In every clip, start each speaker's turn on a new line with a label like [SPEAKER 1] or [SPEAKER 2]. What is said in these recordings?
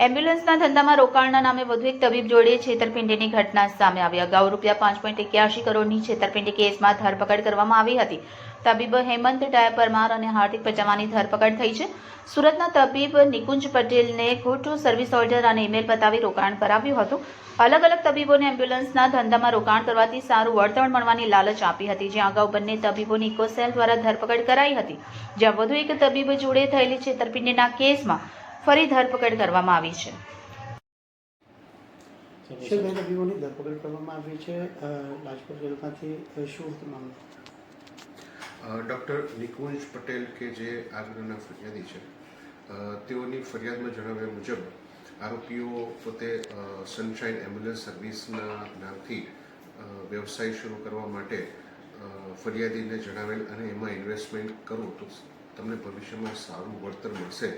[SPEAKER 1] એમ્બ્યુલન્સના ધંધામાં રોકાણના નામે વધુ એક તબીબ જોડે છેતરપિંડીની ઘટના સામે આવી. અગાઉ ₹5.81 કરોડની છેતરપિંડી કેસમાં ધરપકડ કરવામાં આવી હતી. તબીબ હેમંત ડાયા પરમાર અને હાર્દિક પચાવાની ધરપકડ થઈ છે. સુરતના તબીબ નિકુંજ પટેલને ખોટું સર્વિસ ઓર્ડર અને ઈમેલ બતાવી રોકાણ કરાવ્યું હતું. અલગ અલગ તબીબોને એમ્બ્યુલન્સના ધંધામાં રોકાણ કરવાથી સારું વળતર મળવાની લાલચ આપી હતી. જ્યાં અગાઉ બંને તબીબોની ઇકોસેલ દ્વારા ધરપકડ કરાઈ હતી. જ્યાં વધુ એક તબીબ જોડે થયેલી છેતરપિંડીના કેસમાં ફરી ધરપકડ કરવામાં આવી છે.
[SPEAKER 2] બે તબીબોની ધરપકડ કરવામાં આવી છે. રાજકોટ જેલમાંથી શું મામલો?
[SPEAKER 3] ડૉક્ટર નિકુંજ પટેલ કે જે આ ગુનાના ફરિયાદી છે, તેઓની ફરિયાદમાં જણાવ્યા મુજબ આરોપીઓ પોતે સનશાઇન એમ્બ્યુલન્સ સર્વિસના નામથી વ્યવસાય શરૂ કરવા માટે ફરિયાદીને જણાવેલ અને એમાં ઇન્વેસ્ટમેન્ટ કરો તો તમને ભવિષ્યમાં સારું વળતર મળશે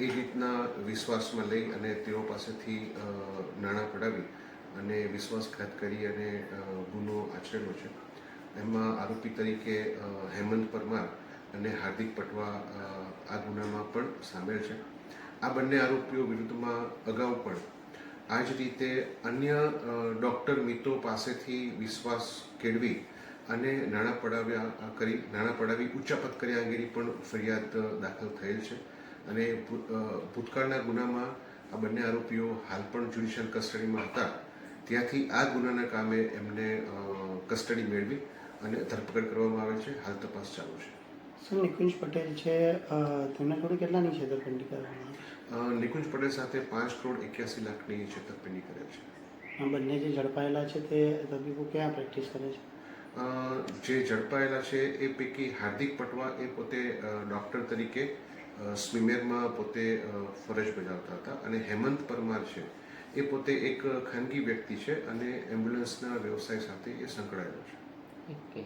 [SPEAKER 3] એ રીતના વિશ્વાસમાં લઈ અને તેઓ પાસેથી નાણાં પડાવી અને વિશ્વાસઘાત કરી અને ગુનો આચરેલો છે. એમાં આરોપી તરીકે હેમંત પરમાર અને હાર્દિક પટવા આ ગુનામાં પણ સામેલ છે. આ બંને આરોપીઓ વિરુદ્ધમાં અગાઉ પણ આ જ રીતે અન્ય ડૉક્ટર મિત્રો પાસેથી વિશ્વાસ કેળવી અને નાણાં પડાવી ઉચ્ચાપત કર્યા અંગેની પણ ફરિયાદ દાખલ થયેલ છે. અને ભૂતકાળના ગુનામાં આ બંને આરોપીઓ હાલ પણ જ્યુડિશિયલ કસ્ટડીમાં હતા. ત્યાંથી આ ગુનાના કામે એમને કસ્ટડી મેળવી અને ધરપકડ કરવામાં આવે છે. હાલ તપાસ ચાલુ છે.
[SPEAKER 2] સર, નિકુંજ પટેલ છે, તેમના જોડે કેટલાની છેતરપિંડી કરવામાં?
[SPEAKER 3] નિકુંજ પટેલ સાથે 5,81,00,000ની છેતરપિંડી કરેલ છે.
[SPEAKER 2] આ બંને જે ઝડપાયેલા છે તે તબીબો ક્યાં પ્રેક્ટિસ કરે છે?
[SPEAKER 3] જે ઝડપાયેલા છે એ પૈકી હાર્દિક પટવા એ પોતે ડૉક્ટર તરીકે સ્વિમેરમાં પોતે ફરજ બજાવતા હતા અને હેમંત પરમાર છે એ પોતે એક ખાનગી વ્યક્તિ છે અને એમ્બ્યુલન્સના વ્યવસાય સાથે એ સંકળાયેલો છે.
[SPEAKER 4] ઓકે.